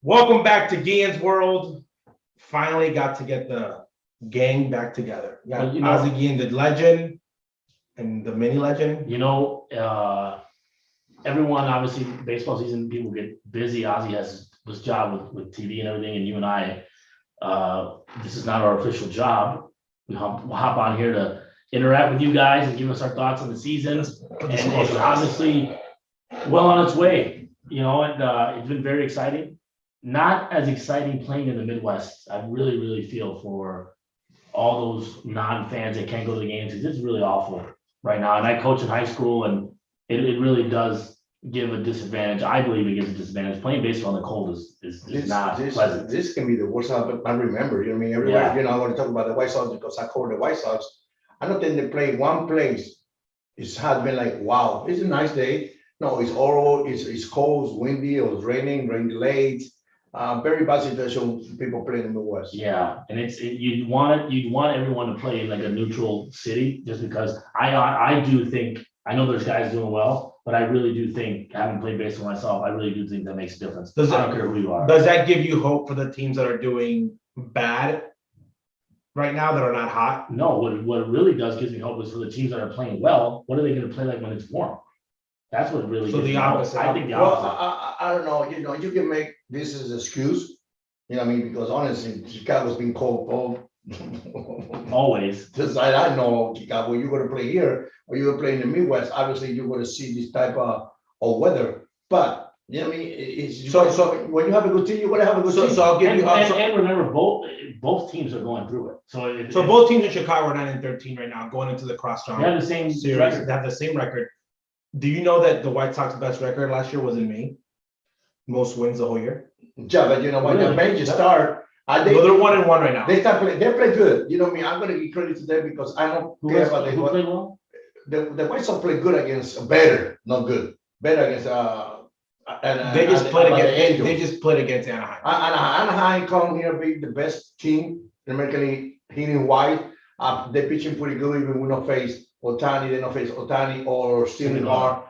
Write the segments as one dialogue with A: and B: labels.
A: Welcome back to Guillens World. Finally got to get the gang back together. We got Ozzie Guillen, the legend, and the mini legend.
B: Everyone, obviously, baseball season, people get busy. Ozzie has his job with TV and everything, and you and I, this is not our official job. We'll hop on here to interact with you guys and give us our thoughts on the season. And it's obviously well on its way, and it's been very exciting. Not as exciting playing in the Midwest. I really feel for all those non-fans that can't go to the games. It's really awful right now. And I coach in high school, and it really does give a disadvantage. I believe it gives a disadvantage. Playing baseball in the cold is not pleasant.
C: This can be the worst I remember. Everywhere, I want to talk about the White Sox because I cover the White Sox. I don't think they play one place. It has been like, wow, it's a nice day. No, it's horrible. It's cold, it's windy, it was raining, rain delayed. Very bad situation for people playing in the West.
B: Yeah, and you'd want everyone to play in like a neutral city, just because I do think, I know there's guys doing well, but I really do think, having played baseball myself, I really do think that makes a difference. I don't care who you are.
A: Does that give you hope for the teams that are doing bad right now, that are not hot?
B: No, what it really gives me hope is for the teams that are playing well. What are they going to play like when it's warm? That's what really.
A: So the opposite.
B: I think the opposite.
C: Well, I don't know. You can make this as an excuse. Because honestly, Chicago's been cold.
B: Always.
C: Just I know Chicago. You're going to play here, or you're going to play in the Midwest. Obviously, you're going to see this type of weather. But it's so when you have a good team, you're going to have a good team.
A: So I'll give you.
B: And remember, both teams are going through it. So
A: both teams in Chicago are 9-13 right now, going into the cross-town.
B: They have the same
A: series.
B: record.
A: They have the same record. Do you know that the White Sox best record last year was in May? Most wins the whole year.
C: Yeah, but when the bench start,
A: they're 1-1 right now.
C: They play good. I'm going to give credit to them because I don't care about
B: who played well.
C: The White Sox play good against better, not good. Better against
A: they just played against Anaheim.
C: Anaheim come here being the best team in American League, hitting white. They're pitching pretty good, even we don't face Ohtani. They don't face Ohtani or Syndergaard.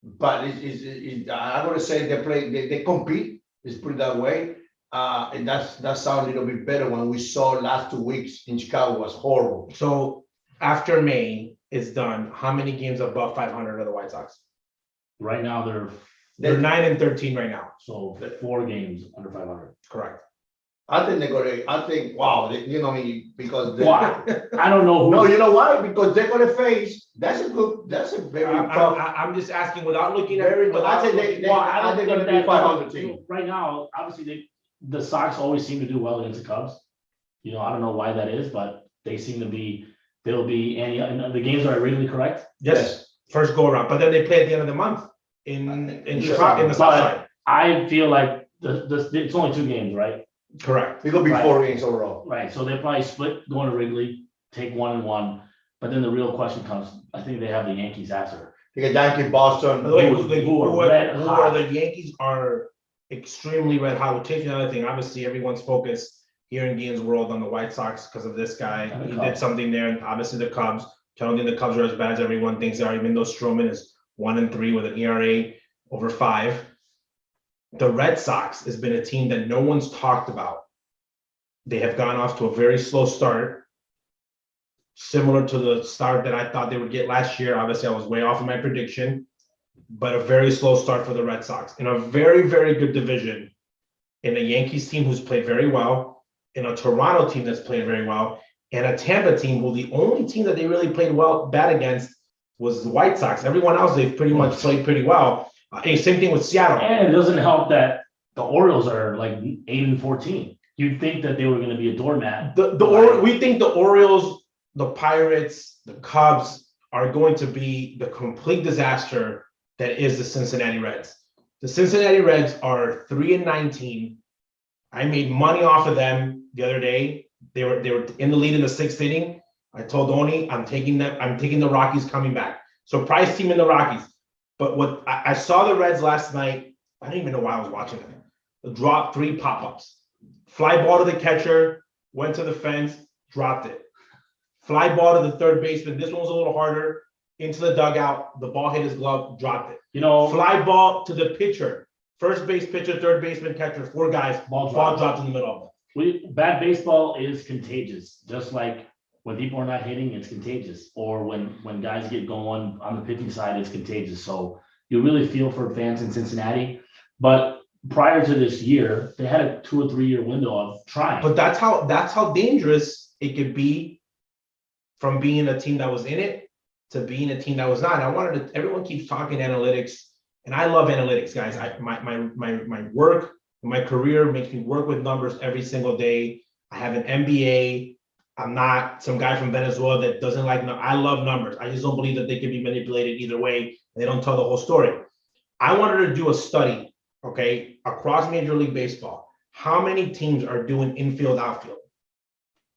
C: But I'm going to say they compete. Let's put it that way. And that sounds a little bit better. When we saw last 2 weeks in Chicago was horrible.
A: So after May is done, how many games above 500 are the White Sox?
B: Right now
A: they're 9-13 right now.
B: So 4 games under 500.
A: Correct.
C: I think they're going to. I think because
B: wow. I don't know.
C: No, you know why? Because they're going to face. That's a very tough.
A: I'm just asking without looking at
C: But I think they're going to be 500 team.
B: Right now, obviously, the Sox always seem to do well against the Cubs. I don't know why that is, but they seem to be. They'll be and the games are really correct.
A: Yes. First go around, but then they play at the end of the month in Chicago, in the South side.
B: I feel like it's only 2 games, right?
A: Correct.
C: It'll be 4 games overall.
B: Right. So they'll probably split going to Wrigley, take 1-1. But then the real question comes, I think they have the Yankees after.
C: They get Yankees, Boston.
A: By the way, the Yankees are extremely red hot. We'll take another thing. Obviously, everyone's focused here in Guillens World on the White Sox because of this guy. He did something there. And obviously the Cubs. I don't think the Cubs are as bad as everyone thinks they are, even though Stroman is 1-3 with an ERA over 5. The Red Sox has been a team that no one's talked about. They have gone off to a very slow start, similar to the start that I thought they would get last year. Obviously, I was way off of my prediction, but a very slow start for the Red Sox in a very, very good division, in a Yankees team who's played very well, in a Toronto team that's played very well, and a Tampa team who the only team that they really played bad against was the White Sox. Everyone else, they've pretty much played pretty well. Same thing with Seattle.
B: And it doesn't help that the Orioles are like 8-14. You'd think that they were going to be a doormat.
A: We think the Orioles, the Pirates, the Cubs are going to be the complete disaster that is the Cincinnati Reds. The Cincinnati Reds are 3-19. I made money off of them the other day. They were in the lead in the 6th inning. I told Oni, I'm taking the Rockies coming back. Surprise team in the Rockies. But what I saw the Reds last night, I don't even know why I was watching them. Dropped 3 pop-ups. Fly ball to the catcher, went to the fence, dropped it. Fly ball to the third baseman. This one was a little harder. Into the dugout. The ball hit his glove, dropped it. Fly ball to the pitcher. first base pitcher, third baseman, catcher, 4 guys, ball dropped in the middle of them.
B: Bad baseball is contagious, just like when people are not hitting, it's contagious. Or when guys get going on the pitching side, it's contagious. So you really feel for fans in Cincinnati. But prior to this year, they had a 2 or 3 year window of trying.
A: But that's how dangerous it could be from being a team that was in it to being a team that was not. Everyone keeps talking analytics, and I love analytics, guys. My work, my career makes me work with numbers every single day. I have an MBA. I'm not some guy from Venezuela that doesn't like numbers. I love numbers. I just don't believe that they can be manipulated either way. They don't tell the whole story. I wanted to do a study, okay, across Major League Baseball. How many teams are doing infield, outfield?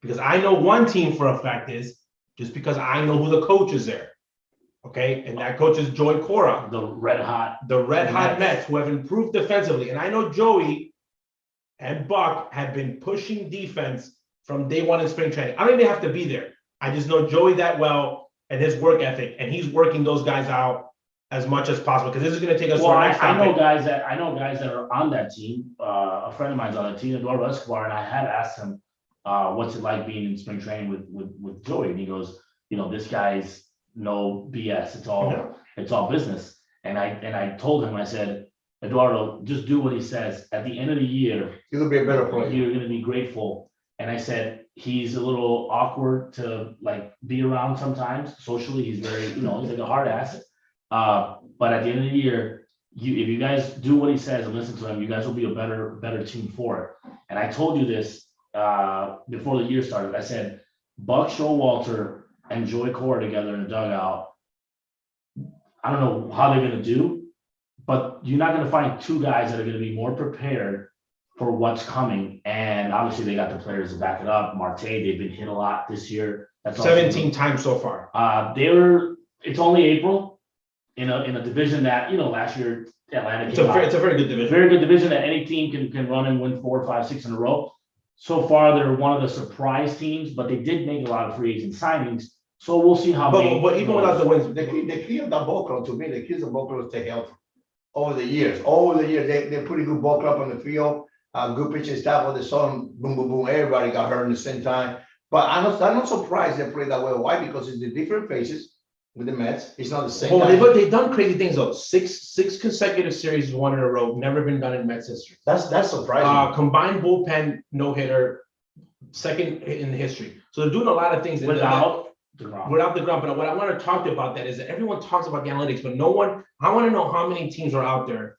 A: Because I know one team for a fact is, just because I know who the coach is there, okay? And that coach is Joey Cora.
B: The red hot
A: Mets, who have improved defensively. And I know Joey and Buck have been pushing defense from day one in spring training. I don't even have to be there. I just know Joey that well and his work ethic, and he's working those guys out as much as possible, because this is going to take us.
B: Well, I know guys that are on that team. A friend of mine's on that team, Eduardo Escobar, and I had asked him, what's it like being in spring training with Joey? And he goes, this guy's no BS. It's all business. And I told him, I said, Eduardo, just do what he says. At the end of the year,
C: You'll be a better player.
B: you're going to be grateful. And I said, he's a little awkward to like be around sometimes. Socially, he's very, he's like a hard ass. But at the end of the year, if you guys do what he says and listen to him, you guys will be a better team for it. And I told you this before the year started. I said, Buck Showalter and Joey Cora together in the dugout. I don't know how they're going to do, but you're not going to find 2 guys that are going to be more prepared for what's coming. And obviously they got the players to back it up. Marte, they've been hit a lot this year. That's
A: 17 times so far.
B: It's only April in a division that, last year Atlanta.
A: It's a very good division.
B: Very good division that any team can run and win 4, 5, 6 in a row. So far, they're one of the surprise teams, but they did make a lot of free agent signings. So we'll see how.
C: But even without the wins, the key of the ball club, to me, the key of the ball club is stay healthy. Over the years, they're pretty good ball club on the field. Good pitching staff on the sun, boom, boom, boom. Everybody got hurt at the same time. But I'm not surprised they play that way. Why? Because it's the different faces with the Mets. It's not the same.
A: But they've done crazy things though. Six consecutive series, 1 in a row, never been done in Mets history.
C: That's surprising.
A: Combined bullpen no hitter, second in history. So they're doing a lot of things without the ground. But what I want to talk about that is that everyone talks about the analytics, but no one. I want to know how many teams are out there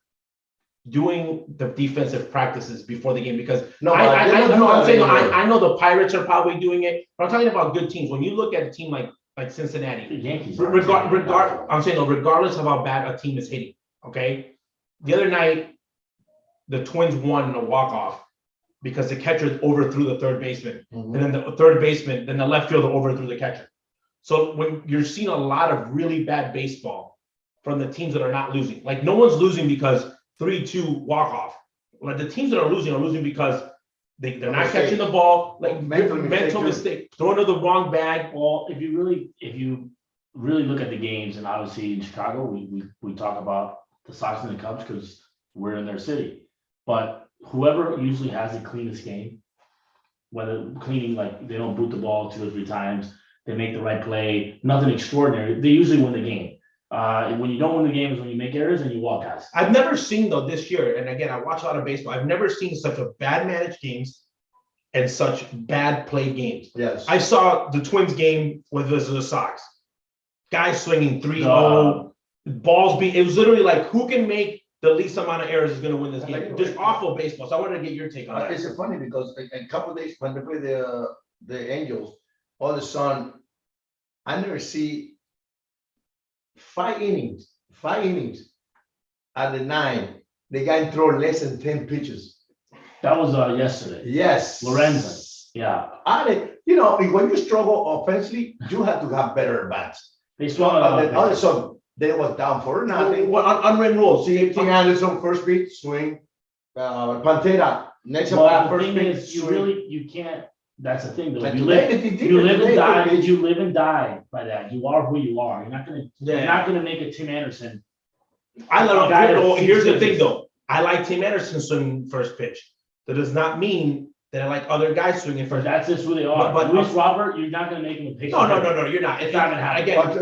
A: doing the defensive practices before the game, because I know the Pirates are probably doing it, but I'm talking about good teams. When you look at a team like Cincinnati,
B: the Yankees,
A: regardless of how bad a team is hitting, okay? The other night, the Twins won in a walk-off because the catcher overthrew the third baseman, and then the left fielder overthrew the catcher. So when you're seeing a lot of really bad baseball from the teams that are not losing, like no one's losing because 3-2 walk-off. Like the teams that are losing because they're not catching the ball, like mental mistake, throwing to the wrong bag.
B: Well, if you really look at the games, and obviously in Chicago, we talk about the Sox and the Cubs because we're in their city. But whoever usually has the cleanest game, whether cleaning, like they don't boot the ball 2 or 3 times, they make the right play, nothing extraordinary, they usually win the game. When you don't win the game is when you make errors and you walk guys.
A: I've never seen though this year, and again, I watch a lot of baseball. I've never seen such a bad managed games and such bad played games.
C: Yes.
A: I saw the Twins game with the Sox. Guys swinging 3-0, balls it was literally like who can make the least amount of errors is going to win this game. Just awful baseball. So I wanted to get your take on that.
C: It's funny because a couple of days when they play the Angels, all of a sudden, I never see 5 innings at the 9, the guy throw less than 10 pitches.
B: That was yesterday.
C: Yes.
B: Lorenzen. Yeah.
C: When you struggle offensively, you have to have better bats.
B: They struggled.
C: All of a sudden, they was down 4-0.
A: Well, unwritten rules.
C: See, Tim Anderson, first beat, swing. Pantera, next
B: well,
C: at
B: the
C: first
B: thing
C: beat,
B: is, you can't. That's the thing, though.
C: And
B: You live and die by that. You are who you are. You're not gonna make a Tim Anderson.
A: I love it. Here's the thing, though. I like Tim Anderson swinging first pitch. That does not mean that I like other guys swinging
B: But
A: first.
B: that's just who they are.
A: But-
B: Luis Robert, you're not gonna make him a pitcher.
A: No, you're not.
B: It's not gonna happen.
A: Again,
C: But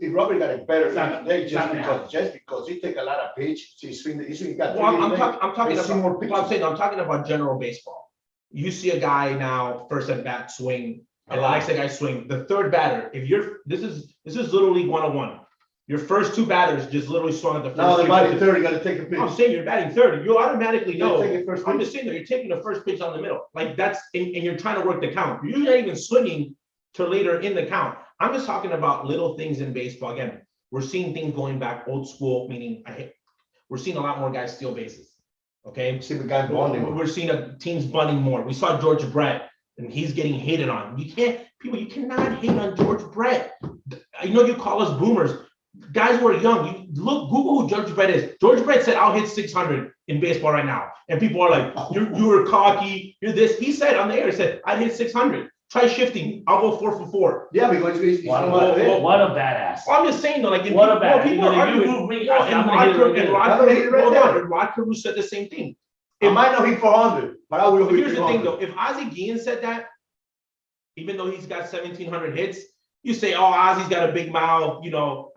C: if Robert got a better
B: It's not-
C: day
B: it's not gonna
C: just because he take a lot of pitch, he got.
A: well, I'm talking
C: Let's see more
A: about, well, I'm saying, I'm talking about general baseball. You see a guy now, first at bat swing, and the next guy swing, the third batter, if you're, this is Little League 101. Your first two batters just literally swung at the first.
C: Now the
A: three
C: batting
A: pitches.
C: third, you gotta take a pitch.
A: I'm saying you're batting third, you automatically know.
C: Take it first
A: I'm
C: pitch.
A: just saying that you're taking the first pitch on the middle, like that's, and you're trying to work the count. You're not even swinging to later in the count. I'm just talking about little things in baseball. Again, we're seeing things going back old school, meaning we're seeing a lot more guys steal bases. Okay,
C: See the guy bonding.
A: we're seeing teams bunting more. We saw George Brett, and he's getting hated on. You cannot hate on George Brett. I know you call us boomers. Guys were young. You look, Google who George Brett is. George Brett said, "I'll hit 600 in baseball right now," and people are like, "You were cocky. You're this." He said on the air, he said, "I'd hit 600. Try shifting. I'll go 4 for 4."
C: Yeah, because he's
B: What
C: not
B: a badass.
A: Well, I'm just saying though, like
B: What a bad-
A: people are
B: you
A: arguing.
B: move me,
A: Well,
B: I'm gonna hit it again.
A: and Rod Carew said the same thing.
C: I might not hit 400, but I will
A: But
C: hit
A: here's the thing
C: 300.
A: though, if Ozzie Guillen said that, even though he's got 1,700 hits, you say, "Oh, Ozzie's got a big mouth,"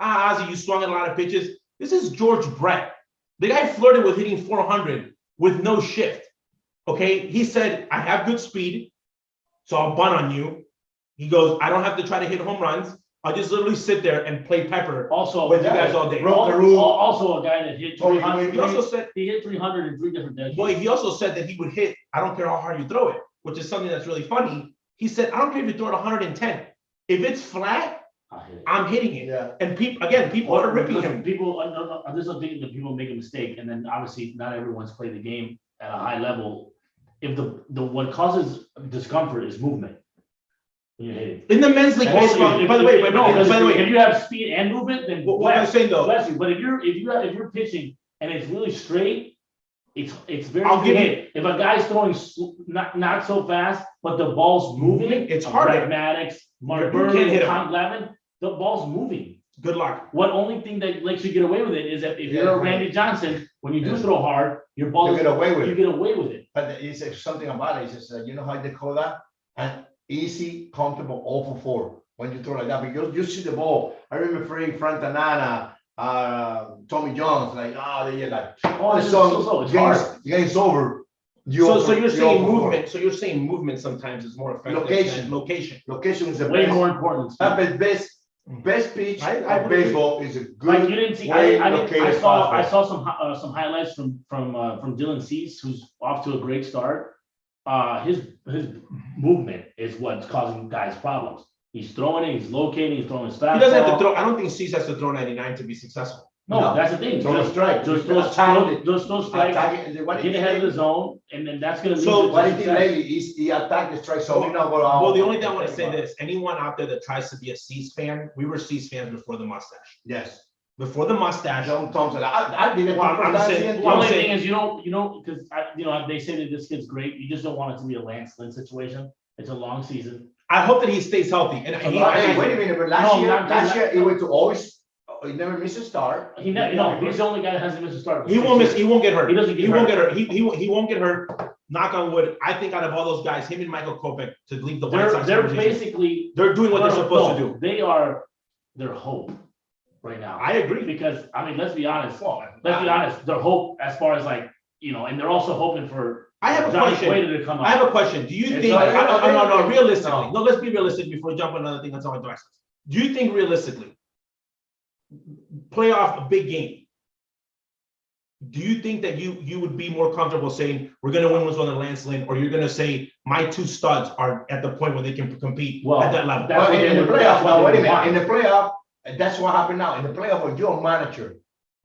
A: Ozzie, you swung at a lot of pitches. This is George Brett. The guy flirted with hitting 400 with no shift. Okay, he said, "I have good speed, so I'll bunt on you." He goes, "I don't have to try to hit home runs. I'll just literally sit there and play pepper
B: Also,
A: with you guys all day."
B: also a guy that hit
C: Tony
B: 300.
A: He also said,
B: He hit 300 in 3 different decades.
A: boy, he also said that he would hit, I don't care how hard you throw it, which is something that's really funny. He said, "I don't care if you throw it 110. If it's flat,
B: I hit it.
A: I'm hitting it."
C: Yeah.
A: And people are ripping him.
B: People, there's a thing that people make a mistake, and then obviously not everyone's played the game at a high level. If the what causes discomfort is movement when you're hitting.
A: In the men's league
B: And
A: baseball,
B: if-
A: by the
B: if-
A: way,
B: if- no,
A: by the
B: if you have speed and movement, then
A: what I'm saying though,
B: bless you. But if you're pitching and it's really straight, it's very
A: I'll give
B: hit. If a guy's throwing not so fast, but the ball's moving,
A: It's harder.
B: Brett Maddox, Mark
A: You can't hit
B: Burns,
A: him.
B: Tom Glavine, the ball's moving.
A: good luck.
B: What only thing that lets you get away with it is that if
C: Yeah,
B: you're a
C: right.
B: Randy Johnson, when you do
C: Yeah.
B: throw hard, your ball
C: You get away with
B: you
C: it.
B: get away with it.
C: But it's something about it. It's just, you know how they call that? An easy, comfortable 0 for 4 when you throw like that. Because you see the ball. I remember Frank Tanana, Tommy Jones, like, they're like,
B: Oh,
C: the
B: it's
C: song,
B: hard.
C: game's over.
A: So you're saying
C: 0 for 4.
A: movement. So you're saying movement sometimes is more effective
C: Location.
A: than location.
C: Location is the
B: Way
C: best.
B: more important. than speed.
C: Best pitch
A: I
C: of
A: would agree.
C: baseball is a
B: Like you
C: good.
B: didn't see,
C: way
B: I
C: located
B: saw
C: fastball.
B: some highlights from Dylan Cease, who's off to a great start. His movement is what's causing guys problems. He's throwing it, he's locating, he's throwing his fastball.
A: He doesn't have to throw. I don't think Cease has to throw 99 to be successful.
B: No,
C: No.
B: that's the thing.
C: Throw a strike.
B: Just
C: Attack
B: those strikes,
C: What
B: get ahead of the zone, and then that's gonna lead
A: So,
B: to
C: What he did
B: success.
C: lately is he attacked the strike, so we know what.
A: Well, the only thing I want to say this: anyone out there that tries to be a Cease fan, we were Cease fans before the mustache.
C: Yes,
A: Before the mustache,
C: John Thompson, I did it.
A: Well, I'm saying-
B: The
A: well,
B: only
A: I'm
B: thing is, you know, because they say that this kid's great, you just don't want it to be a Lance Lynn situation. It's a long season.
A: I hope that he stays healthy. And
C: Hey, wait a minute, but
B: No, not-
C: last year he went to always, he never missed a start.
B: He's the only guy that hasn't missed a start.
A: he won't miss. He won't get hurt.
B: He doesn't get
A: He won't
B: hurt.
A: get hurt. He won't get hurt. Knock on wood. I think out of all those guys, him and Michael Kopech to leave the White Sox
B: They're
A: conversation,
B: basically.
A: they're doing what they're supposed to do.
B: They are their hope right now.
A: I agree.
B: Because, I mean, let's be honest,
C: Well,
B: their hope as far as like, and they're also hoping for
A: I have a
B: Johnny
A: question.
B: Cueto to come
A: I have
B: up.
A: a question. Do you
C: It's
A: think?
C: not-
A: No, realistically.
C: No.
A: No, let's be realistic before we jump on another thing that's on my devices. Do you think realistically, playoff a big game? Do you think that you would be more comfortable saying we're going to win this one than Lance Lynn, or you're going to say my two studs are at the point where they can compete
B: Well,
A: at that level?
B: that's what
C: in the
B: they-
C: playoff,
B: that's what
C: now,
B: they
C: wait a minute,
B: want.
C: in the playoff, that's what happened now, in the playoff, when you're a manager,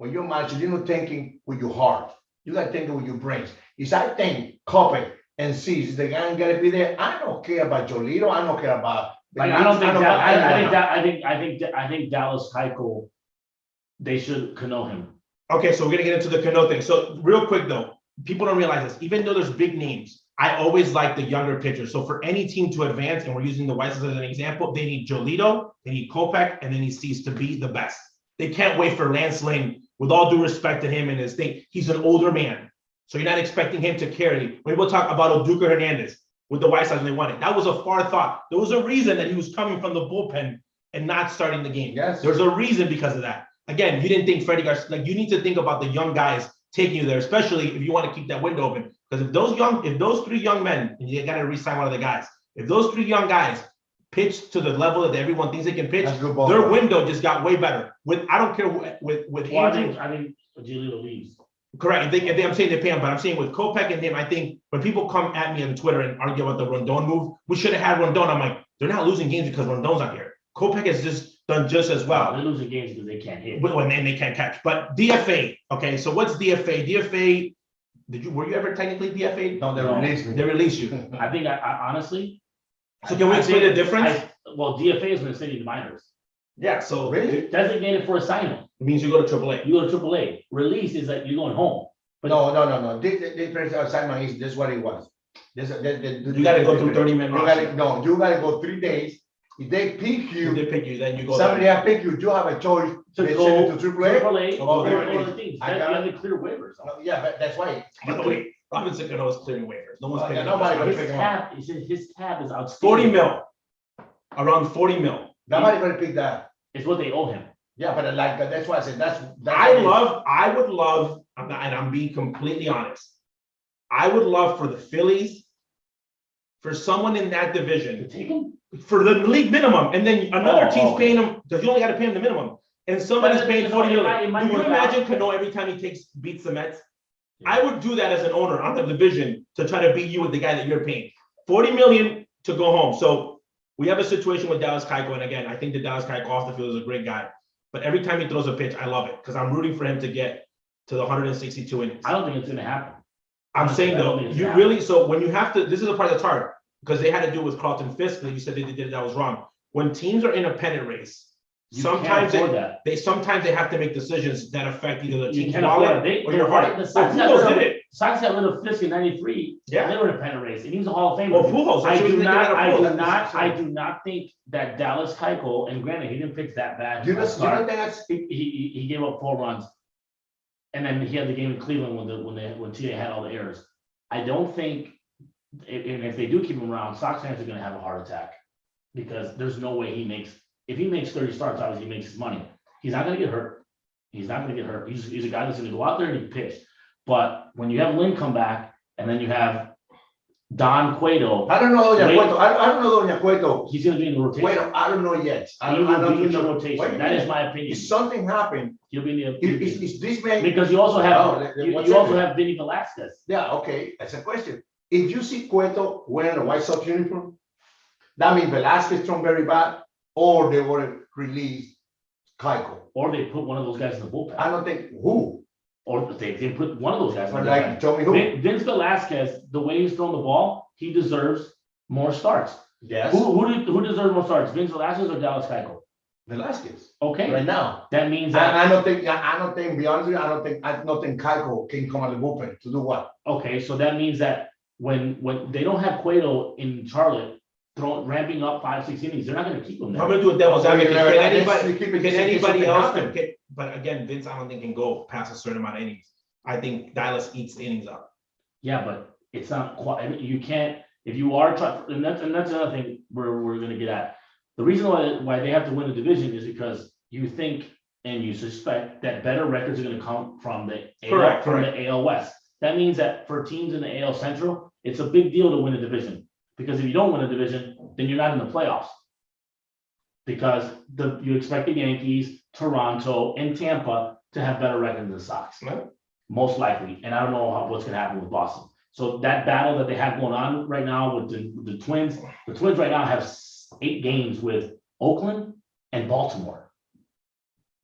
C: you're not thinking with your heart, you gotta think with your brains. Is I think Kopech and Cease, the guy gotta be there, I don't care about Jolito, I don't care about.
B: Like, I don't think
C: care
B: that,
C: about
B: I
C: anyone
B: think
C: else.
B: that, I think Dallas Keiko, they should Cano him.
A: Okay, so we're gonna get into the Cano thing. So real quick though, people don't realize this. Even though there's big names, I always like the younger pitchers. So for any team to advance, and we're using the White Sox as an example, they need Jolito, they need Kopech, and they need Cease to be the best. They can't wait for Lance Lynn with all due respect to him and his thing, he's an older man. So you're not expecting him to carry. When we'll talk about Oduka Hernandez with the White Sox when they won it, that was a far thought. There was a reason that he was coming from the bullpen and not starting the game.
C: Yes.
A: There's a reason because of that. Again, you didn't think Freddie Garcia, like you need to think about the young guys taking you there, especially if you want to keep that window open. Because if those three young men, and you got to re-sign one of the guys, if those three young guys pitch to the level that everyone thinks they can pitch, their window just got way better. I don't care with Andrew.
B: I think Giolito leaves.
A: Correct. I'm saying they pay him, but I'm saying with Kopech and him, I think when people come at me on Twitter and argue about the Rondon move, we should have had Rondon. I'm like, they're not losing games because Rondon's not here. Kopech has just done just as well.
B: They're losing games because they can't hit.
A: And they can't catch. But DFA, okay, so what's DFA? DFA, were you ever technically DFA?
C: No, they released me.
A: They released you.
B: I think I honestly.
A: So can we explain the difference?
B: DFA is when it's in the minors.
A: Yeah, so
C: Really?
B: Designated for assignment.
A: it means you go to AAA.
B: You go to AAA. Release is that you're going home. But
C: No. This assignment is this what it was.
A: You got to go through 30-man roster.
C: You gotta go 3 days. If they pick
A: If
C: you,
A: they pick you, then you go.
C: somebody have picked you, you have a choice
B: to
C: they
B: go
C: send it to AAA.
B: AAA
C: or
B: or
C: release.
B: other things.
C: I
B: You
C: got
B: have to clear waivers.
C: Yeah, but that's why.
A: By the way, Robinso Cano is clearing waivers. No one's picking
C: nobody
A: him.
C: gonna
B: His
C: pick him
B: tab, his tab is outstanding.
A: 40 mil. Around 40 mil.
C: Nobody gonna pick that.
B: It's what they owe him.
C: Yeah, but like, that's why I said, that's.
A: I would love, and I'm being completely honest. I would love for the Phillies, for someone in that division,
B: Take him.
A: for the league minimum, and then another
B: Oh,
A: team's
B: oh.
A: paying him, because you only gotta pay him the minimum. And somebody's
B: But
A: paying
B: it
A: 40
B: might
A: million. Do you
B: work
A: imagine
B: out.
A: Cano every time he beats the Mets? I would do that as an owner on the division to try to beat you with the guy that you're paying. 40 million to go home. So we have a situation with Dallas Kaiko, and again, I think the Dallas Kaiko off the field is a great guy. But every time he throws a pitch, I love it because I'm rooting for him to get to the 162 innings.
B: I don't think it's gonna happen.
A: I'm saying
B: I don't
A: though,
B: think it's
A: you
B: gonna
A: really, so when you have to, this is the part that's hard because they had to do with Carlton Fisk, that you said they did it, that was wrong. When teams are in a pennant race,
B: You
A: sometimes
B: can't afford that.
A: they have to make decisions that affect either the
B: You
A: team's
B: can't afford
A: wallet
B: it.
A: or your heart.
B: The
A: Well,
B: Sox
A: Pujols
B: got
A: did it.
B: Sox got rid of Fisk in '93.
A: Yeah.
B: They were in a pennant race, and he was a Hall of Famer.
A: Well, Pujols.
B: I
A: that's what
B: do
A: they
B: not.
A: got
B: I
A: to
B: do
A: pull.
B: not. I do not think that Dallas Keuchel, and granted, he didn't pitch that bad.
C: You know think that's,
B: He gave up 4 runs, and then he had the game in Cleveland when TA had all the errors. I don't think, and if they do keep him around, Sox fans are going to have a heart attack because there's no way he makes. If he makes 30 starts, obviously he makes his money. He's not going to get hurt. He's not going to get hurt. He's a guy that's going to go out there and he pitch. But when you have Lynn come back, and then you have Don Cueto,
C: I don't know Doña Cueto, I don't know Doña Cueto.
B: he's going to be in the rotation.
C: Wait, I don't know yet.
B: He will be in the
C: Wait
B: rotation.
C: a
B: That is
C: minute.
B: my opinion.
C: If something happened,
B: He'll be in the
C: is this man?
B: because you also have
C: Oh,
B: you
C: what's
B: also
C: it?
B: have Vinny Velasquez.
C: Yeah, okay, that's a question. If you see Cueto wearing a White Sox uniform, that means Velasquez thrown very bad, or they want to release Kaiko.
B: Or they put one of those guys in the bullpen.
C: I don't think who,
B: Or they put one of those guys in
C: but
B: the
C: like,
B: bullpen.
C: tell me who.
B: Vince Velasquez, the way he's thrown the ball, he deserves more starts.
C: Yes,
B: Who deserves more starts? Vince Velasquez or Dallas Keuchel?
C: Velasquez,
B: Okay,
C: right now.
B: that means that,
C: I don't think, be honest with you, I don't think Kaiko can come out of the bullpen to do what?
B: okay, so that means that when they don't have Cueto in Charlotte, ramping up 5-6 innings, they're not gonna keep him
A: I'm
B: there.
A: gonna do a devil's advocate. Can anybody,
C: Keep it-
A: can
C: keep
A: anybody
C: something
A: else,
C: happen.
A: but again, Vince, I don't think can go past a certain amount of innings. I think Dallas eats the innings up.
B: Yeah, but it's not quite, you can't, if you are trying, and that's another thing we're gonna get at. The reason why they have to win the division is because you think and you suspect that better records are gonna come from the
A: Correct,
B: the AL West. That means that for teams in the AL Central, it's a big deal to win a division. Because if you don't win a division, then you're not in the playoffs. Because you expect the Yankees, Toronto, and Tampa to have better records than the Sox.
A: Right.
B: Most likely, and I don't know what's gonna happen with Boston. So that battle that they have going on right now with the Twins, the Twins right now have 8 games with Oakland and Baltimore.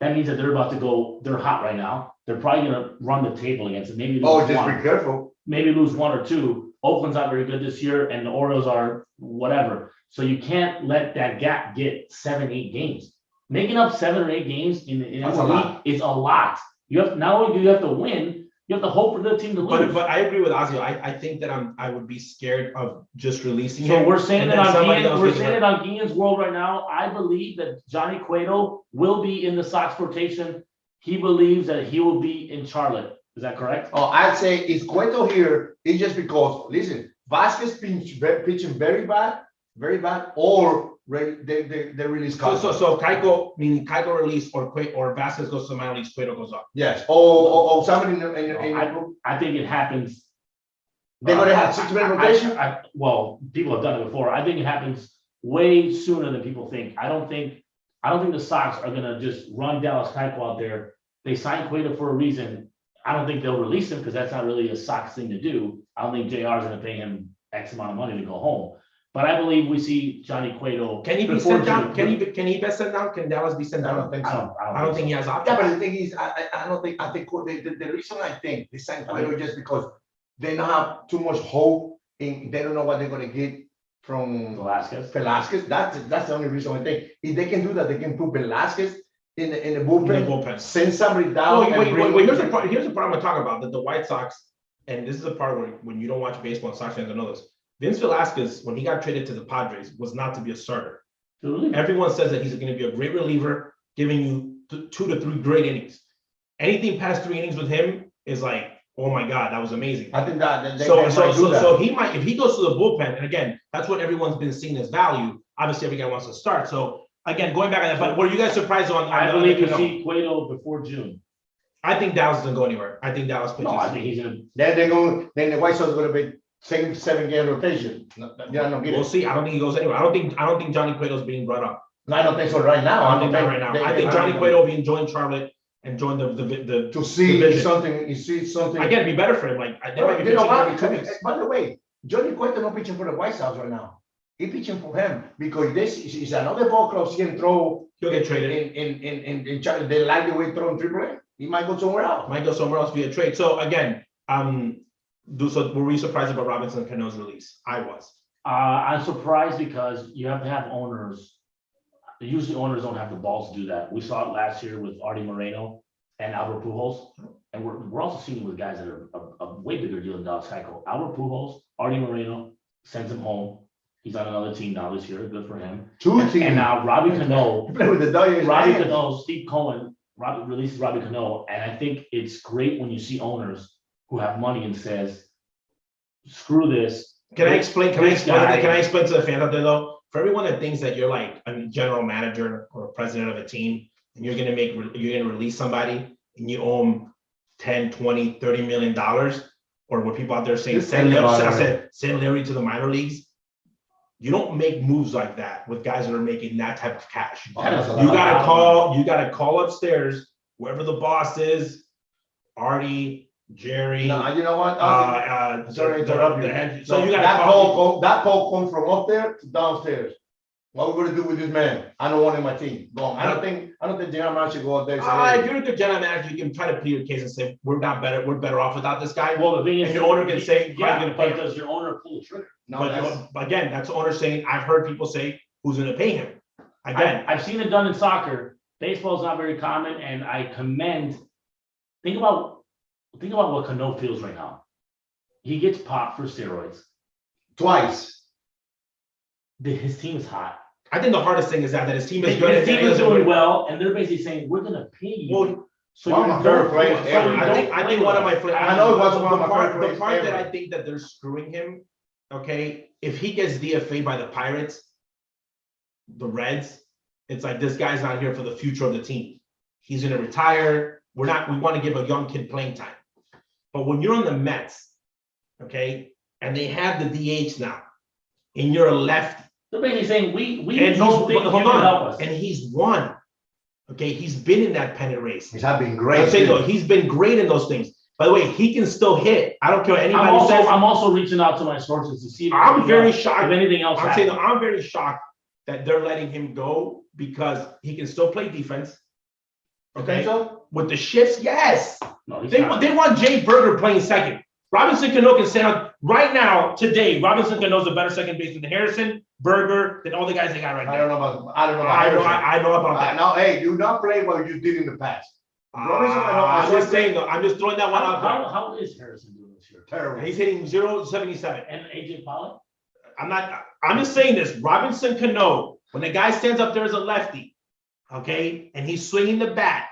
B: That means that they're about to go, they're hot right now. They're probably gonna run the table against it, maybe
C: Oh,
B: lose
C: just
B: one,
C: be careful.
B: maybe lose 1 or 2. Oakland's not very good this year, and the Orioles are whatever. So you can't let that gap get 7-8 games. Making up 7 or 8 games in
C: That's a
B: MLB
C: lot.
B: is a lot. You have, not only do you have to win, you have to hope for the team to lose.
A: But I agree with Ozzie. I think that I would be scared of just releasing
B: So
A: him.
B: we're saying
A: and
B: that
A: then
B: on
A: somebody
B: Guillen,
A: else
B: we're
A: gets
B: saying
A: hurt.
B: it on Guillens World right now. I believe that Johnny Cueto will be in the Sox rotation. he believes that he will be in Charlotte. Is that correct?
C: Oh, I'd say it's Cueto here, it's just because, listen, Vasquez pitching very bad, or they release.
A: So Kaiko, meaning Kaiko release or Vasquez goes to the minor leagues, Cueto goes up.
C: Yes, or somebody
B: I think it happens.
C: They're gonna have 6-man rotation?
B: Well, people have done it before. I think it happens way sooner than people think. I don't think the Sox are gonna just run Dallas Kaiko out there. They signed Cueto for a reason. I don't think they'll release him because that's not really a Sox thing to do. I don't think JR is gonna pay him X amount of money to go home. But I believe we see Johnny Cueto.
A: Can he be sent down? Can he be sent down? Can Dallas be sent
C: I
A: down?
C: don't think so.
A: I don't think he has options.
C: Yeah, but the thing is, I think the reason I think they signed Cueto just because they don't have too much hope in, they don't know what they're gonna get from
B: Velasquez.
C: That's the only reason I think. If they can do that, they can put Velasquez in the bullpen, send somebody down.
A: Wait, here's the part I'm gonna talk about, that the White Sox, and this is the part where when you don't watch baseball and Sox fans don't know this. Vince Velasquez, when he got traded to the Padres, was not to be a starter. Everyone says that he's going to be a great reliever, giving you 2 to 3 great innings. Anything past 3 innings with him is like, oh my God, that was amazing.
C: I think that
A: so he might, if he goes to the bullpen, and again, that's what everyone's been seeing as value. Obviously, every guy wants to start. So again, going back on that, but were you guys surprised on?
B: I believe you see Cueto before June.
A: I think Dallas doesn't go anywhere. I think Dallas pitches.
B: No, I think he's gonna.
C: Then the White Sox are gonna be 7-game rotation.
A: We'll see. I don't think he goes anywhere. I don't think Johnny Cueto's being brought up.
C: No, I don't think so right now.
A: I don't think that right now. I think Johnny Cueto will be enjoying Charlotte and join the
C: to see
A: division.
C: something. You see something.
A: Again, it'd be better for him. Like they might be
C: You know
A: pitching every 2
C: what?
A: weeks.
C: By the way, Johnny Cueto not pitching for the White Sox right now. He pitching for him because this is another ball club he can throw.
A: He'll get traded.
C: In they like the way he throw in AAA. He might go somewhere else.
A: Might go somewhere else via trade. So again, were we surprised about Robinson Cano's release? I was.
B: I'm surprised because you have to have owners. Usually owners don't have the balls to do that. We saw it last year with Artie Moreno and Albert Pujols. And we're also seeing it with guys that are a way bigger deal than Dallas Kaiko. Albert Pujols, Artie Moreno sends him home. He's on another team now this year. Good for him. And now Robbie Cano.
C: With the Dodgers.
B: Robbie Cano, Steve Cohen, releases Robbie Cano. And I think it's great when you see owners who have money and says, screw this.
A: Can I explain to the fans out there though? For everyone that thinks that you're like a general manager or a president of a team and you're gonna release somebody and you owe them 10, 20, $30 million, or what people out there saying send Larry to the minor leagues. You don't make moves like that with guys that are making that type of cash. You gotta call upstairs, whoever the boss is, Artie, Jerry.
C: No, you know what?
A: Sorry to interrupt you. So you got
C: that call comes from up there to downstairs. What we're gonna do with this man? I don't want him on my team. Go on. I don't think general manager go out there.
A: If you're a good general manager, you can try to plead your case and say we're better off without this guy.
B: Well, the thing is,
A: your owner can say,
B: but does your owner pull the trigger?
C: No,
A: but again, that's the owner saying. I've heard people say who's going to pay him. Again,
B: I've seen it done in soccer. Baseball is not very common, and I commend. Think about what Cano feels right now. He gets popped for steroids
C: twice.
B: His team is hot.
A: I think the hardest thing is that his team is good.
B: His team is doing well, and they're basically saying we're going to pay you.
A: Well,
B: so I
A: think one of my friends.
C: I know it was one of my
A: the part that I think that they're screwing him. Okay, if he gets DFA'd by the Pirates, the Reds, it's like this guy's not here for the future of the team. He's going to retire. We want to give a young kid playing time. But when you're on the Mets, okay, and they have the DH now, and you're a lefty.
B: They're basically saying we don't think you can help us.
A: And he's won. Okay, he's been in that pennant race.
C: He's been great.
A: I'm saying though, he's been great in those things. By the way, he can still hit. I don't care what anybody says.
B: I'm also reaching out to my sources to see.
A: I'm very shocked.
B: If anything else,
A: I'm very shocked that they're letting him go because he can still play defense. Okay, so with the shifts, yes.
B: No,
A: they want Jay Berger playing second. Robinson Cano can stand out right now, today. Robinson Cano's a better second baseman than Harrison, Berger, than all the guys they got right now.
C: I don't know about that.
A: No,
C: hey, do not play what you did in the past.
A: I'm just saying though, I'm just throwing that one out there.
B: How is Harrison doing this year?
C: Terrible.
A: He's hitting 0.77.
B: And AJ Pollock?
A: I'm just saying this. Robinson Cano, when the guy stands up there as a lefty, okay, and he's swinging the bat,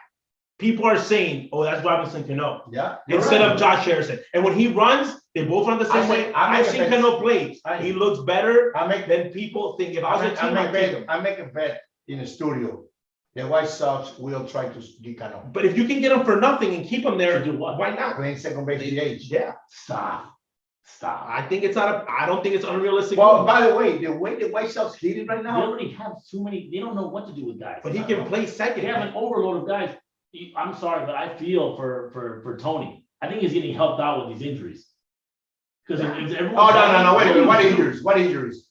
A: people are saying, oh, that's Robinson Cano.
C: Yeah.
A: Instead of Josh Harrison. And when he runs, they both run the same way. I've seen Cano play. He looks better than people think. If I was a team, I'd take him.
C: I make a bet in the studio. The White Sox will try to get Cano.
A: But if you can get him for nothing and keep him there,
B: do what?
A: why not?
C: Playing second base DH.
A: Yeah.
B: Stop.
A: I think it's not I don't think it's unrealistic.
C: Well, by the way the White Sox hit it right
B: They
C: now.
B: already have too many. They don't know what to do with guys.
A: But he can play
B: They
A: second.
B: have an overload of guys. I'm sorry, but I feel for Tony. I think he's getting helped out with these injuries. Because everyone.
C: Oh, no, wait a minute. What injuries?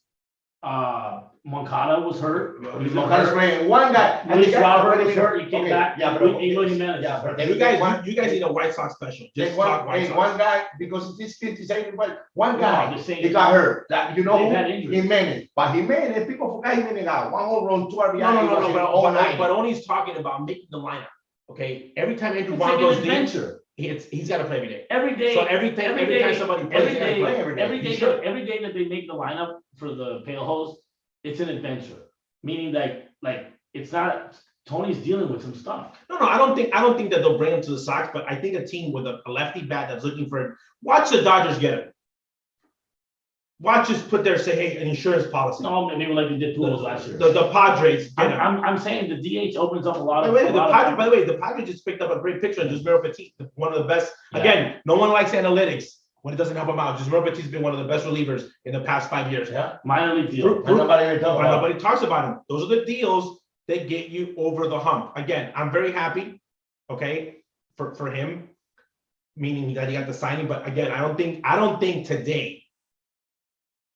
B: Moncada was hurt.
C: Moncada's playing. One guy.
B: Luis Robert was hurt. He came back.
C: Yeah, but
A: You guys need a White Sox special. Just talk White Sox.
C: One guy, because this kid is saying, one
B: No,
C: guy,
B: I'm just saying-
C: he got hurt. That, you know
B: They've
C: who?
B: had injuries.
C: Jimenez. But Jimenez, people forgot Jimenez got one home run, 2 RBI.
A: No, but only's talking about making the lineup. Okay, every time Andrew
B: It's
A: Vaughn
B: like an
A: goes deep,
B: adventure.
A: he's got to play every day.
B: Every day.
A: So every time somebody plays,
B: Every
A: he gotta
B: day,
A: play every day.
B: every day that they make the lineup for the Pale Hose, it's an adventure. Meaning like it's not. Tony's dealing with some stuff.
A: No, I don't think that they'll bring him to the Sox, but I think a team with a lefty bat that's looking for him. Watch the Dodgers get him. Watch us put there, say, hey, an insurance policy.
B: No, maybe like they did to us last year.
A: The Padres get him.
B: I'm saying the DH opens up a lot
A: By
B: of.
A: the way, the Padres just picked up a great pitcher in Jusmiro Petit, one of the best.
B: Yeah.
A: Again, no one likes analytics when it doesn't help him out. Jusmiro Petit's been one of the best relievers in the past 5 years.
C: Yeah.
B: Minor league deal.
A: Nobody talks about him. Those are the deals that get you over the hump. Again, I'm very happy, okay, for him, meaning that he got the signing. But again, I don't think today,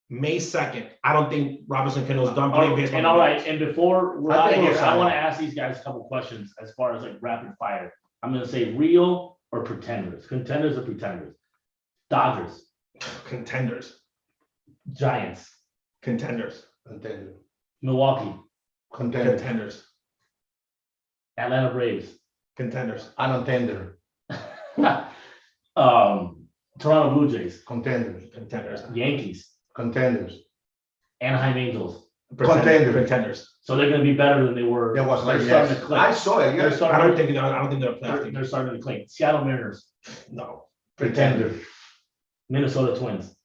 A: May 2nd, I don't think Robinson Cano's done playing baseball.
B: And all right, and before we're out of here, I
C: fine.
B: want to ask these guys a couple questions as far as like rapid fire. I'm gonna say real or pretenders, contenders or pretenders. Dodgers,
A: Contenders,
B: Giants,
A: contenders,
B: Milwaukee,
A: contenders,
B: Atlanta Braves,
A: contenders,
C: Untender.
B: Toronto Blue Jays,
A: contenders,
B: Yankees,
C: Contenders.
B: Anaheim Angels.
A: contenders.
B: So they're gonna be better than they were.
C: There was
B: They're
C: like,
B: starting
C: yes.
B: to click.
C: I saw it.
B: They're
C: Yes.
B: starting-
A: I don't think they're a playoff team.
B: They're starting to clean. Seattle Mariners,
A: No.
C: Pretender.
B: Minnesota Twins.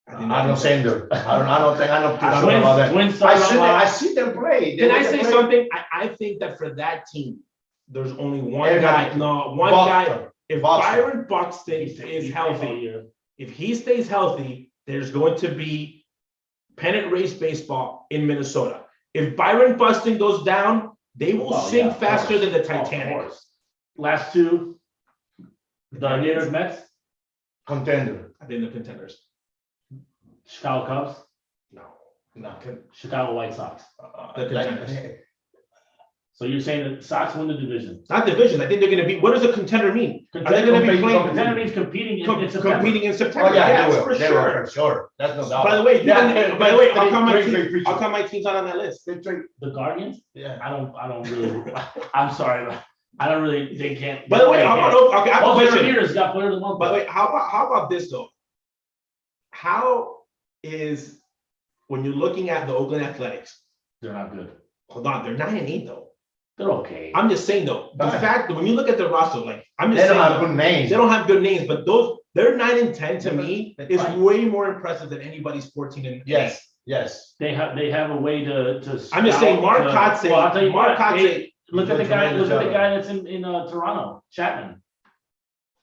C: Untender. I don't think about that.
B: Twins
C: I
B: started off
C: see them play.
A: Can I say something? I think that for that team, there's only one
C: Everybody.
A: guy. No, one
C: Buxton.
A: guy. If
C: Buxton.
A: Byron Buxton is healthy, if he stays healthy, there's going to be pennant race baseball in Minnesota. If Byron Buxton goes down, they will
B: Well,
A: sink
B: yeah, of
A: faster
B: course.
A: than the
B: Of
A: Titanic.
B: course. Last two, the New York Mets,
C: Contender.
A: I think they're contenders.
B: Chicago Cubs,
C: No.
B: Chicago White Sox.
A: They're contenders.
B: So you're saying that Sox win the division?
A: Not division. I think they're going to be. What does a contender mean? Are they going to be playing?
B: Contender means competing in September.
A: Competing in September.
C: Oh, yeah,
A: Yes,
C: they will.
A: for
C: They
A: sure.
C: will, for sure. That's no doubt.
A: By the way,
C: Yeah,
A: I'll count my
C: they-
A: team. I'll count my teams out on that list.
C: They trade.
B: The Guardians?
C: Yeah.
B: I don't really, I'm sorry, but I don't really, they can't.
A: By the way, how about okay? I have a
B: Jose
A: question.
B: Ramirez got player of the month.
A: By the way, how about this though? How is when you're looking at the Oakland Athletics?
B: They're not good.
A: Hold on, they're 9-8 though.
B: They're okay.
A: I'm just saying though, the
C: Right.
A: fact that when you look at the roster, like I'm just
C: They don't
A: saying,
C: have
A: though,
C: good names.
A: they don't have good names, but they're 9-10 to me
C: That's
A: is
C: right.
A: way more impressive than anybody's 14-8.
C: Yes, yes.
B: They have a way to.
A: I'm just saying, Mark Kotze.
B: Well, I'll tell you
A: Mark
B: what,
A: Kotze.
B: look at the
C: He's
B: guy,
C: doing a
B: look at the
C: tremendous
B: guy that's in Toronto, Chapman.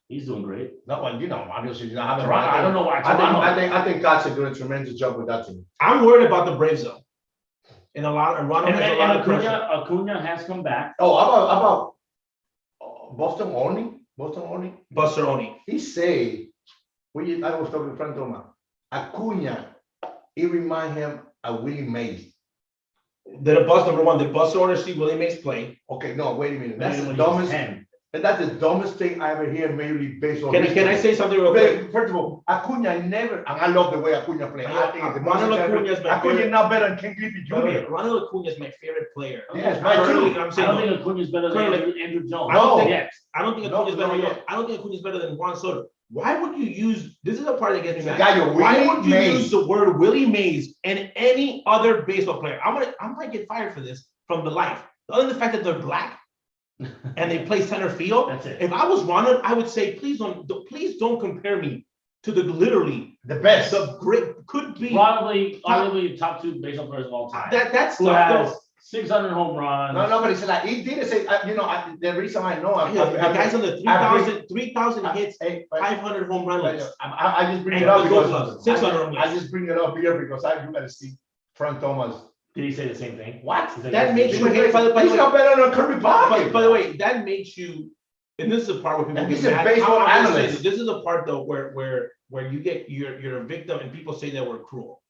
B: He's doing great.
C: No one, obviously, you don't have
B: Toronto, I don't know why.
C: I think Cox is doing a tremendous job with that team.
A: I'm worried about the Braves though. And Ronald
B: And
A: has a lot of pressure.
B: Acuna has come back.
C: Oh, about Boston Oni?
A: Buster Oni.
C: He say, I was talking to Frank Thomas, Acuna, it remind him of Willie Mays.
A: Did Buster Oni see Willie Mays play?
C: Okay, no, wait a minute. That's
B: Maybe
C: the
B: when he was
C: dumbest,
B: 10.
C: that's the dumbest thing I ever hear in Major League Baseball.
A: Can I say something real quick?
C: First of all, Acuna never, and I love the way Acuna plays. I think it's the most
A: Ronald
C: incredible.
A: Acuna is my
C: Acuna
A: favorite.
C: not better than Ken Griffey Jr.
A: Ronald Acuna is my favorite player.
C: Yes, mine
A: Currently,
C: too.
A: I'm
B: I
A: saying,
B: don't think Acuna's better than
A: Currently-
B: Andrew Jones.
A: I don't
C: think-
B: yet.
A: I don't think
C: No,
A: Acuna's better.
C: no,
A: Than, I don't think Acuna's better than Juan Soto. Why would you use? This is the part that gets me mad.
C: Guy, you're
A: Why
C: Willie
A: would you
C: Mays.
A: use the word Willie Mays and any other baseball player? I might get fired for this from the life. Other than the fact that they're black, and they play center field.
B: That's it.
A: If I was Ronald, I would say, please don't compare me to the literally
C: The best.
A: the great could be
B: Arguably top 2 baseball players of all time.
A: that's
B: Who
A: stuff.
B: has 600 home runs.
C: No, but it's like he didn't say. The reason I know,
A: The guys on the 3,000 hits,
C: Hey,
A: 500 home run list.
C: I just bring it
A: And
C: up
A: the
C: because
A: goals, 600 home
C: I
A: runs.
C: just bring it up here because you gotta see Frank Thomas.
B: Did he say the same thing?
C: What?
B: He's like,
A: That makes you
C: He's
A: hate. By the way,
C: not better than Kirby Puckett.
A: by the way, that makes you. And this is the part where people
C: And
A: get
C: he's a
A: mad.
C: baseball
A: I'm gonna say
C: analyst.
A: This is the part though where you get you're a victim and people say that we're cruel.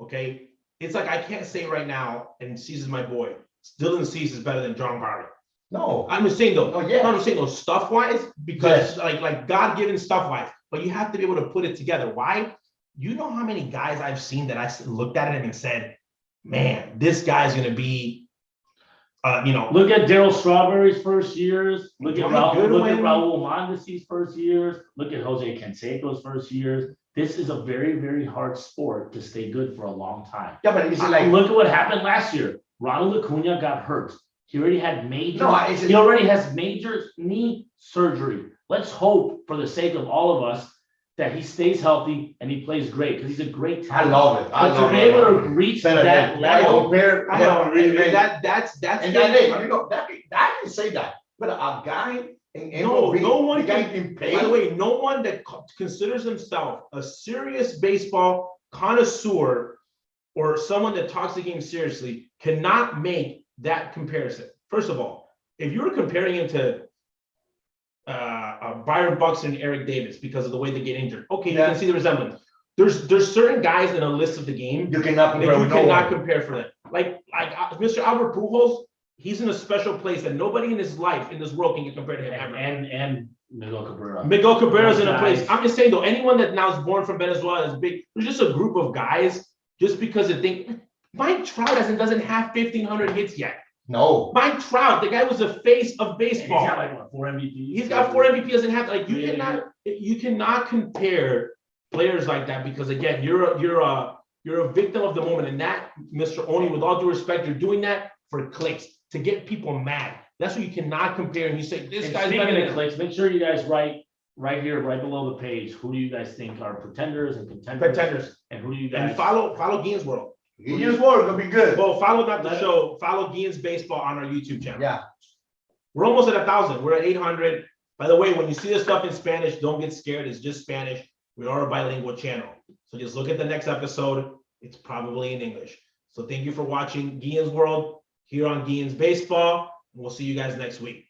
A: Okay, it's like I can't say right now, and Cease is my boy. Dylan Cease is better than John Barry.
C: No.
A: I'm just saying though.
C: Oh, yeah.
A: I'm saying though stuff wise because like God given stuff wise, but you have to be able to put it together. Why? You know how many guys I've seen that I looked at it and said, man, this guy's gonna be.
B: Look at Darryl Strawberry's first years. Look at
A: Johnny Goodwin.
B: Raul Mondesi's first years. Look at Jose Canseco's first years. This is a very, very hard sport to stay good for a long time.
C: Yeah, but it's like
B: Look at what happened last year. Ronald Acuna got hurt. He already had major.
C: No,
B: he already has major knee surgery. Let's hope, for the sake of all of us, that he stays healthy and he plays great because he's a great
C: I
B: talent.
C: love it.
B: But to be able to reach that level,
A: I know that's
C: and I can say that, but a guy in
A: no one
C: guy
A: can.
C: can
A: By
C: pay.
A: the way, no one that considers himself a serious baseball connoisseur or someone that talks the game seriously cannot make that comparison. First of all, if you were comparing him to Byron Buxton and Eric Davis because of the way they get injured, okay, you can see the resemblance. There's certain guys in a list of the game
C: You cannot
A: that
C: compare
A: you
C: with no
A: cannot
C: one.
A: compare for them. Like Mr. Albert Pujols, he's in a special place that nobody in his life in this world can get compared to him ever.
B: and Miguel Cabrera.
A: Miguel Cabrera's in a
B: Those
A: place.
B: guys.
A: I'm just saying though, anyone that now is born from Venezuela is big. There's just a group of guys just because they think Mike Trout doesn't have 1,500 hits yet.
C: No.
A: Mike Trout, the guy was the face of
B: He's
A: baseball.
B: got like what, 4 MVPs.
A: He's got 4 MVP, doesn't have like
B: Yeah.
A: you cannot compare players like that because again, you're a victim of the moment. And that, Mr. Oni, with all due respect, you're doing that for clicks to get people mad. That's what you cannot compare. And you say this
B: And
A: guy's
B: speaking
A: better
B: of
A: than
B: clicks, make sure you guys write right here, right below the page. Who do you guys think are pretenders and contenders?
A: Contenders.
B: And who do you guys
A: And follow Guillens World.
C: Guillens World gonna be good.
A: Well, follow not the show. Follow Guillens Baseball on our YouTube channel.
C: Yeah.
A: We're almost at 1,000. We're at 800. By the way, when you see this stuff in Spanish, don't get scared. It's just Spanish. We are a bilingual channel. So just look at the next episode. It's probably in English. So thank you for watching Guillens World here on Guillens Baseball. We'll see you guys next week.